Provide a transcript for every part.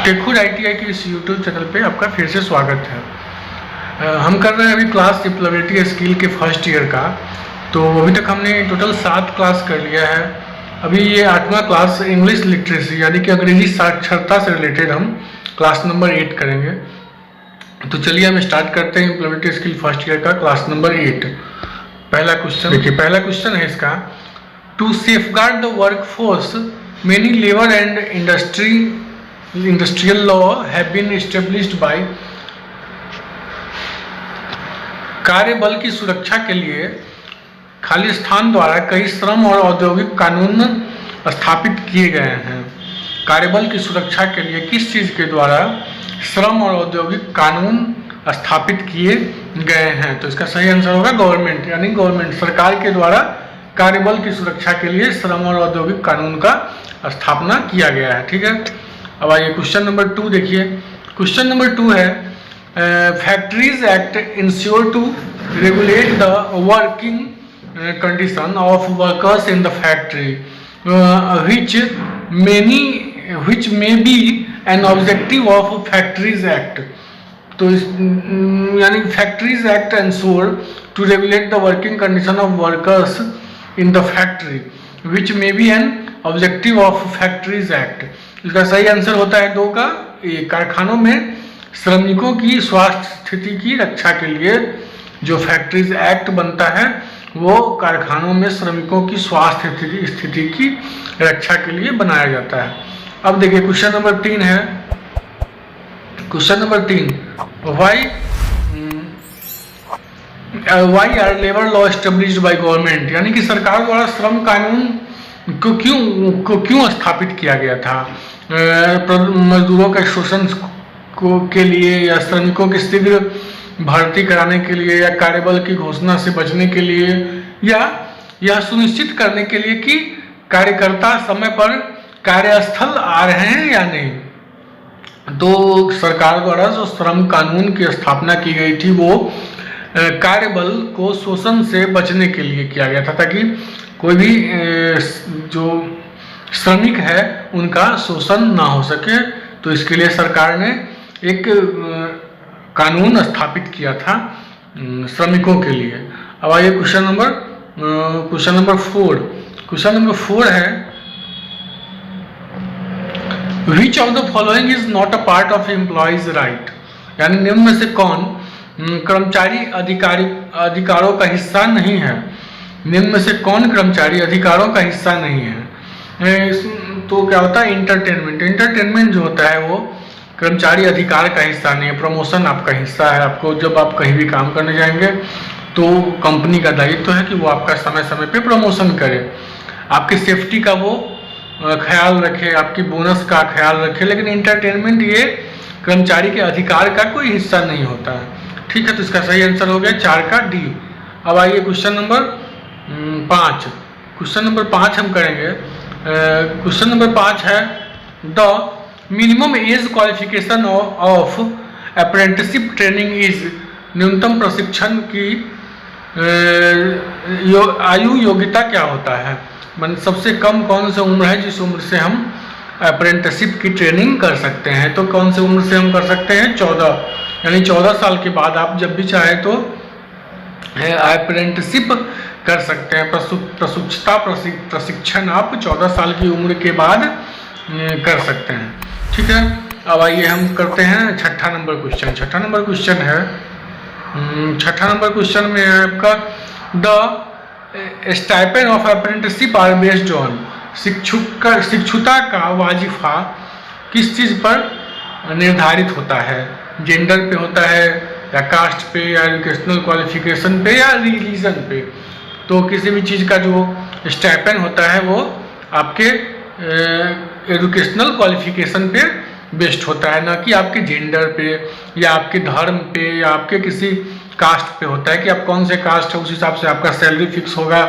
टेकहुड ITI के इस YouTube channel पे आपका फिर से स्वागत है। हम कर रहे हैं अभी क्लास एम्प्लॉयबिलिटी स्किल के फर्स्ट ईयर का। तो अभी तक हमने टोटल 7 क्लास कर लिया है। अभी ये 8वां क्लास इंग्लिश लिटरेसी यानी कि अंग्रेजी साक्षरता से रिलेटेड हम क्लास नंबर 8 करेंगे। तो चलिए हम स्टार्ट करते हैं एम्प्लॉयबिलिटी स्किल फर्स्ट ईयर का क्लास नंबर 8। पहला क्वेश्चन देखिए, पहला क्वेश्चन है इसका, to safeguard the workforce many labour and industrial law have been established by. कार्य बल की सुरक्षा के लिए खाली स्थान द्वारा कई श्रम और औद्योगिक कानून स्थापित किए गए हैं। कार्यबल की सुरक्षा के लिए किस चीज के द्वारा श्रम और औद्योगिक कानून स्थापित किए गए हैं? तो इसका सही आंसर होगा गवर्नमेंट, यानी गवर्नमेंट सरकार के द्वारा कार्यबल की सुरक्षा के लिए श्रम और औद्योगिक कानून का स्थापना किया गया है। ठीक है, अब आइए क्वेश्चन नंबर 2 देखिए। क्वेश्चन नंबर 2 है, factories act ensure to regulate the working condition of workers in the factory which may be an objective of factories act. तो यानी factories act ensure to regulate the working condition of workers in the factory which may be an objective of factories act. इसका सही answer होता है 2 का। कारखानों में श्रमिकों की स्वास्थ्य स्थिति की रक्षा के लिए जो फैक्ट्रीज एक्ट बनता है वो कारखानों में श्रमिकों की स्वास्थ्य स्थिति की रक्षा के लिए बनाया जाता है। अब देखिए क्वेश्चन नंबर 3 है। Question number 3, why are labour law established by government, यानी कि सरकार द्वारा श्रम कानून को क्यों स्थापित किया गया था? मजदूरों के शोषण के लिए, या श्रमिकों की शीघ्र भर्ती कराने के लिए, या कार्यबल की घोषणा से बचने के लिए, या यह सुनिश्चित करने के लिए कि कार्यकर्ता समय पर कार्यस्थल आ रहे हैं या नहीं। तो सरकार द्वारा जो श्रम कानून की स्थापना की गई थी वो कार्यबल को शोषण से बचने के लिए किया गया था, ताकि कोई भी जो श्रमिक है उनका शोषण ना हो सके। तो इसके लिए सरकार ने एक कानून स्थापित किया था श्रमिकों के लिए। अब आइए क्वेश्चन नंबर 4। क्वेश्चन नंबर 4 है, which of the following is not a part of employees right, यानी निम्न में से कौन कर्मचारी अधिकारों का हिस्सा नहीं है? निम्न में से कौन कर्मचारी अधिकारों का हिस्सा नहीं है? तो क्या होता है, इंटरटेनमेंट जो होता है वो कर्मचारी अधिकार का हिस्सा नहीं है। प्रमोशन आपका हिस्सा है। आपको जब आप कहीं भी काम करने जाएंगे तो कंपनी का दायित्व है कि वो आपका समय समय पे प्रमोशन करे, आपकी सेफ्टी का वो ख्याल रखे, आपकी बोनस का ख्याल रखे। लेकिन इंटरटेनमेंट ये कर्मचारी के अधिकार का कोई हिस्सा नहीं होता है। ठीक है, तो इसका सही आंसर हो गया 4 का D। अब आइए क्वेश्चन नंबर 5। क्वेश्चन नंबर 5 हम करेंगे। क्वेश्चन नंबर 5 है, the minimum age qualification of apprenticeship training is, न्यूनतम प्रशिक्षण की आयु योग्यता क्या होता है? मतलब सबसे कम कौन सी उम्र है जिस उम्र से हम अप्रेंटिसशिप की ट्रेनिंग कर सकते हैं? तो कौन सी उम्र से हम कर सकते हैं? 14, यानी 14 साल के बाद आप जब भी चाहे तो अप्रेंटिसशिप कर सकते हैं। प्रशिक्षण आप 14 साल की उम्र के बाद कर सकते हैं। ठीक है, अब आइए हम करते हैं 6ठा नंबर क्वेश्चन। 6ठा नंबर क्वेश्चन है, 6ठा नंबर क्वेश्चन में है आपका, the stipend of apprenticeship are based on, शिक्षुता का वाजिफा किस चीज पर निर्धारित होता है? जेंडर पे होता है, या कास्ट पे, या एजुकेशनल क्वालिफिकेशन पे, या रिलीजन पे? तो किसी भी चीज का जो स्टाइपेंड होता है वो आपके एजुकेशनल क्वालिफिकेशन पे बेस्ड होता है, ना कि आपके जेंडर पे, या आपके धर्म पे, या आपके किसी कास्ट पे होता है कि आप कौन से कास्ट है उस हिसाब से आपका सैलरी फिक्स होगा।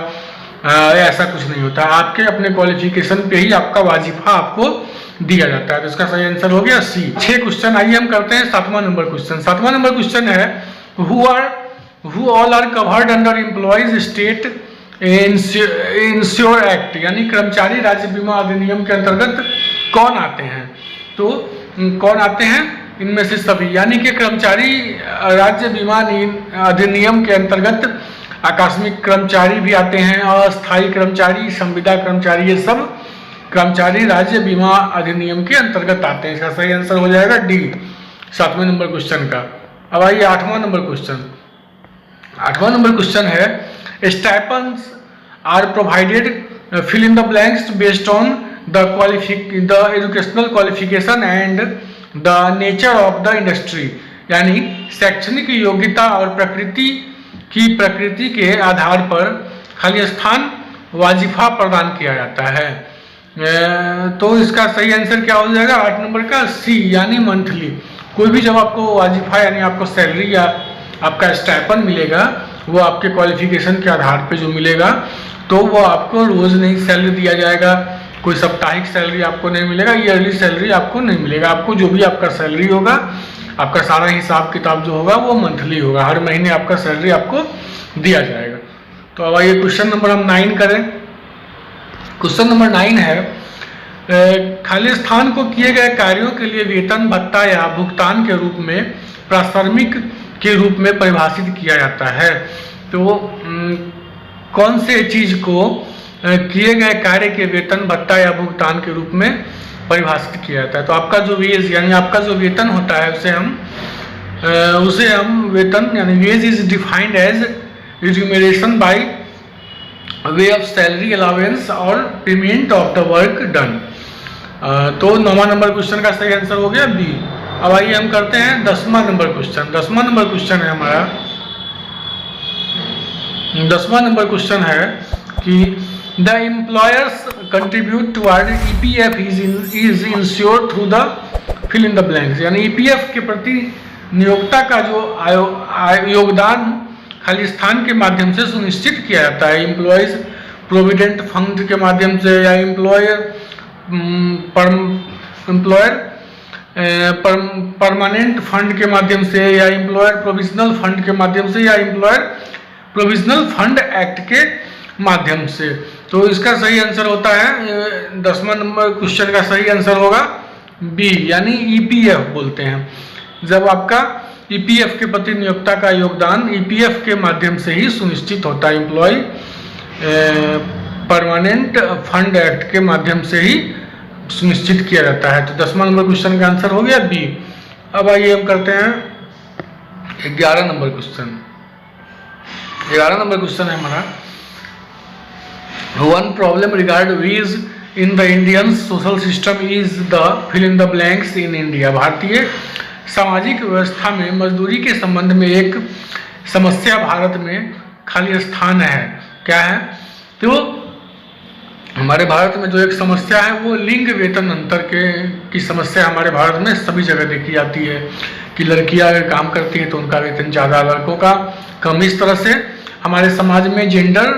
ऐसा कुछ नहीं होता, आपके अपने क्वालिफिकेशन पे ही आपका वाजिफा आपको दिया जाता है। तो इसका सही आंसर हो गया C। 6 क्वेश्चन आइए हम करते हैं 7वां नंबर क्वेश्चन। 7वां नंबर क्वेश्चन है, who all are covered under employees state insure act, यानी कर्मचारी राज्य बीमा अधिनियम के अंतर्गत कौन आते हैं? तो कौन आते हैं? इनमें से सभी, यानी कि कर्मचारी राज्य बीमा अधिनियम के अंतर्गत आकस्मिक कर्मचारी भी आते हैं, अस्थायी कर्मचारी, संविदा कर्मचारी, ये सब कर्मचारी राज्य बीमा अधिनियम के अंतर्गत आते हैं। इसका सही आंसर हो जाएगा डी, 7वें नंबर क्वेश्चन का। अब आइए 8वां नंबर क्वेश्चन। 8वां नंबर क्वेश्चन है stipends are provided fill in the blanks based on the educational qualification and the nature of the industry, यानी शैक्षणिक योग्यता और प्रकृति के आधार पर खाली स्थान वाजिफा प्रदान किया जाता है। तो इसका सही आंसर क्या हो जाएगा? 8 नंबर का सी, यानी मंथली। कोई भी जब आपको वाजिफा यानी आपको सैलरी या आपका स्टाइपेंड मिलेगा, वो आपके क्वालिफिकेशन के आधार पे जो मिलेगा, तो वो आपको रोज नहीं सैलरी दिया जाएगा, कोई साप्ताहिक सैलरी आपको नहीं मिलेगा, ईयरली सैलरी आपको नहीं मिलेगा। आपको जो भी आपका सैलरी होगा, आपका सारा हिसाब किताब जो होगा वो मंथली होगा, हर महीने आपका सैलरी आपको दिया जाएगा। तो अब आइए क्वेश्चन नंबर हम 9 करें। क्वेश्चन नंबर 9 है खाली स्थान को किए गए कार्यों के लिए वेतन भत्ता या भुगतान के रूप में प्राश्रमिक के रूप में परिभाषित किया जाता है। तो कौन से चीज को किए गए कार्य के वेतन भत्ता या भुगतान के रूप में परिभाषित किया जाता है? तो आपका जो वेज यानी आपका जो वेतन होता है उसे हम वेतन यानी wage is defined as remuneration by way of salary allowance और payment of the work done. तो 9वां नंबर क्वेश्चन का सही आंसर हो गया बी। अब आइए हम करते हैं 10वां नंबर क्वेश्चन। 10वां नंबर क्वेश्चन है हमारा, 10वां नंबर क्वेश्चन है कि the employers contribute toward EPF is insured through the fill in the blanks, यानी ईपीएफ के प्रति नियोक्ता का जो योगदान खाली स्थान के माध्यम से सुनिश्चित किया जाता है। एम्प्लॉयज प्रोविडेंट फंड के माध्यम से, या एम्प्लॉयर परमानेंट फंड के माध्यम से, या एम्प्लॉयर प्रोविजनल फंड के माध्यम से, या एम्प्लॉयर प्रोविजनल फंड एक्ट के माध्यम से। तो इसका सही आंसर होता है 10वां नंबर क्वेश्चन का सही आंसर होगा बी, यानी ईपीएफ बोलते हैं। जब आपका ईपीएफ के प्रति नियोक्ता का योगदान ईपीएफ के माध्यम से ही सुनिश्चित होता है, एम्प्लॉय परमानेंट फंड एक्ट के माध्यम से ही सुनिश्चित किया जाता है। तो 10वां नंबर क्वेश्चन का आंसर हो गया बी। अब आइए हम करते हैं 11 नंबर क्वेश्चन। 11 नंबर क्वेश्चन है हमारा, one problem regard wage in the Indian social system is the fill in the blanks in India. भारतीय सामाजिक व्यवस्था में मजदूरी के संबंध में एक समस्या भारत में खाली स्थान है। क्या है? तो हमारे भारत में जो एक समस्या है वो लिंग वेतन अंतर की समस्या हमारे भारत में सभी जगह देखी जाती है कि लड़कियां अगर काम करती हैं तो उनका वेतन ज़्यादा, लड़कों का कम। इस तरह से हमारे समाज में जेंडर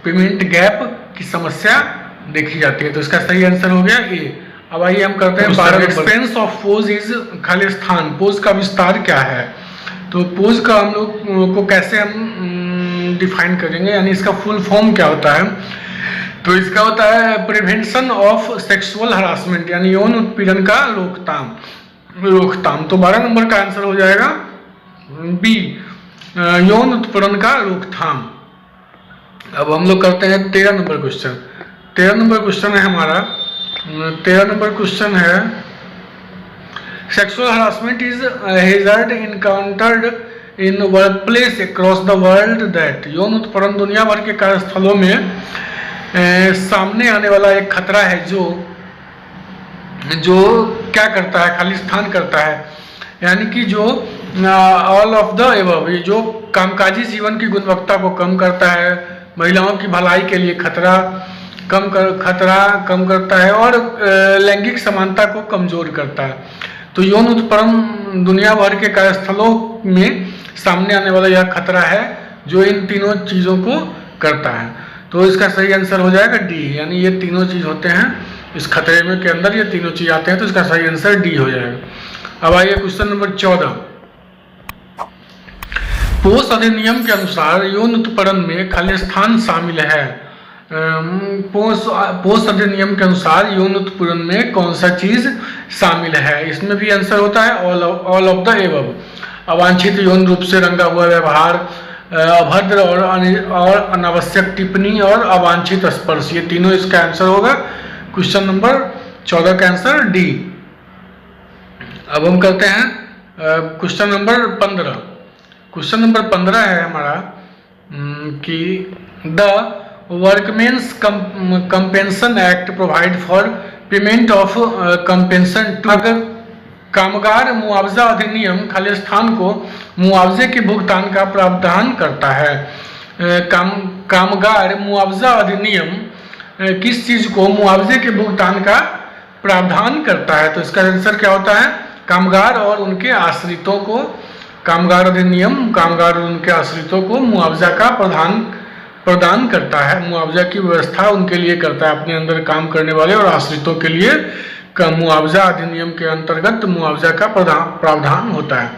पेमेंट गैप की समस्या देखी जाती है। तो इसका सही आंसर हो गया ए। अब आइए हम करते हैं 12 एक्सपेंस ऑफ पोज इज खाली स्थान। पोज का विस्तार क्या है? तो पोज का हम लोग को कैसे हम डिफाइन करेंगे, यानी इसका फुल फॉर्म क्या होता है? तो इसका होता है प्रिवेंशन ऑफ सेक्सुअल हरासमेंट, यानी यौन उत्पीड़न का रोकथाम। तो 12 नंबर का आंसर हो जाएगा बी, यौन उत्पीड़न का रोकथाम। अब हम लोग करते हैं 13 नंबर क्वेश्चन। 13 नंबर क्वेश्चन है हमारा, 13 नंबर क्वेश्चन है sexual harassment is hazard encountered in work place across the world that. यौन उत्पीड़न दुनिया भर के कार्यस्थलों में सामने आने वाला एक खतरा है जो क्या करता है? खाली स्थान करता है, यानी कि जो ऑल ऑफ द एबव, ये जो कामकाजी जीवन की गुणवत्ता को कम करता है, महिलाओं की भलाई के लिए खतरा कम करता है और लैंगिक समानता को कमजोर करता है। तो यौन उत्पीड़न दुनिया भर के कार्यस्थलों में सामने आने वाला यह खतरा है जो इन तीनों चीज़ों को करता है। तो इसका सही आंसर हो जाएगा डी, यानी ये तीनों चीज़ होते हैं इस खतरे में के अंदर, ये तीनों चीज़ आते हैं, तो इसका सही आंसर डी हो जाएगा। अब आइए क्वेश्चन नंबर 14। पोस्ट अधिनियम के अनुसार यौन उत्पीड़न में खाली स्थान शामिल है। पोस्ट अधिनियम के अनुसार यौन उत्पीड़न में कौन सा चीज शामिल है? इसमें भी आंसर होता है ऑल ऑफ द एबव। अवांछित यौन रूप से रंगा हुआ व्यवहार, अभद्र और अनावश्यक टिप्पणी और अवांछित स्पर्श, ये तीनों इसका आंसर होगा। क्वेश्चन नंबर 14 का आंसर डी। अब हम करते हैं क्वेश्चन नंबर 15। क्वेश्चन नंबर 15 है हमारा कि the workmen's compensation act provide for payment of compensation to. अगर कामगार मुआवजा अधिनियम खालिस्तान को मुआवजे के भुगतान का प्रावधान करता है। कामगार मुआवजा अधिनियम किस चीज को मुआवजे के भुगतान का प्रावधान करता है? तो इसका आंसर क्या होता है? कामगार और उनके आश्रितों को, कामगार अधिनियम कामगार और उनके आश्रितों को मुआवजा का प्रदान करता है, मुआवजा की व्यवस्था उनके लिए करता है, अपने अंदर काम करने वाले और आश्रितों के लिए मुआवजा अधिनियम के अंतर्गत मुआवजा का प्रावधान होता है।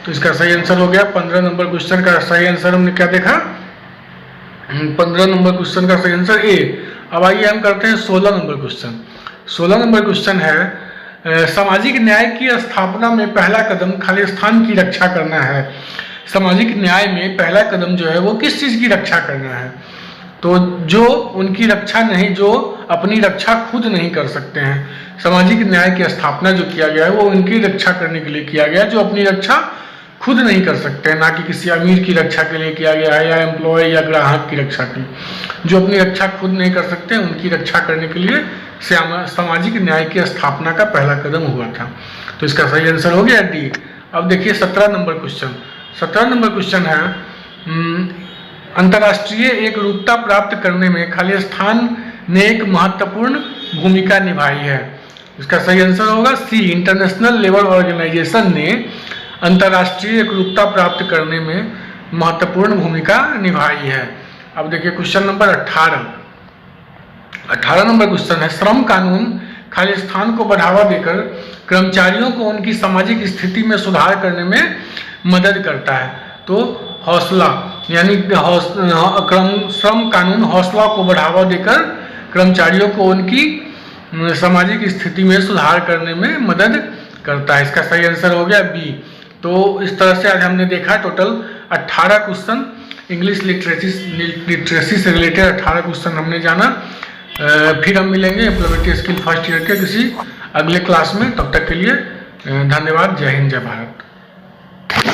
तो इसका सही आंसर हो गया 15 नंबर क्वेश्चन का सही आंसर हमने क्या देखा? 15 नंबर क्वेश्चन का सही आंसर ए। अब आइए हम करते हैं 16 नंबर क्वेश्चन। 16 नंबर क्वेश्चन है सामाजिक न्याय की स्थापना में पहला कदम खालिस्तान की रक्षा करना है। सामाजिक न्याय में पहला कदम जो है वो किस चीज की रक्षा करना है? तो जो उनकी रक्षा नहीं, जो अपनी रक्षा खुद नहीं कर सकते हैं। सामाजिक न्याय की स्थापना जो किया गया है वो उनकी रक्षा करने के लिए किया गया है जो अपनी रक्षा खुद नहीं कर सकते हैं, ना कि किसी अमीर की रक्षा के लिए किया गया है या एम्प्लॉय या ग्राहक की रक्षा की। जो अपनी रक्षा खुद नहीं कर सकते उनकी रक्षा करने के लिए सामाजिक न्याय की स्थापना का पहला कदम हुआ था। तो इसका सही आंसर हो गया डी। अब देखिए 17 नंबर क्वेश्चन। 17 नंबर क्वेश्चन है अंतर्राष्ट्रीय एक रूपता प्राप्त करने में खालिस्तान ने एक महत्वपूर्ण भूमिका निभाई है। इसका सही आंसर होगा सी। इंटरनेशनल लेबर ऑर्गेनाइजेशन ने अंतर्राष्ट्रीय एकरूपता प्राप्त करने में महत्वपूर्ण भूमिका निभाई है। अब देखिए क्वेश्चन नंबर 18। 18 नंबर क्वेश्चन है श्रम कानून खालिस्तान को बढ़ावा देकर कर्मचारियों को उनकी सामाजिक स्थिति में सुधार करने में मदद करता है। तो हौसला यानी श्रम कानून हौसला को बढ़ावा देकर कर्मचारियों को उनकी सामाजिक स्थिति में सुधार करने में मदद करता है। इसका सही आंसर हो गया बी। तो इस तरह से आज हमने देखा टोटल 18 क्वेश्चन इंग्लिश लिटरेसी से रिलेटेड 18 क्वेश्चन हमने जाना। फिर हम मिलेंगे एम्प्लॉयमेंट स्किल फर्स्ट ईयर के किसी अगले क्लास में। तब तक के लिए धन्यवाद। जय हिंद, जय भारत।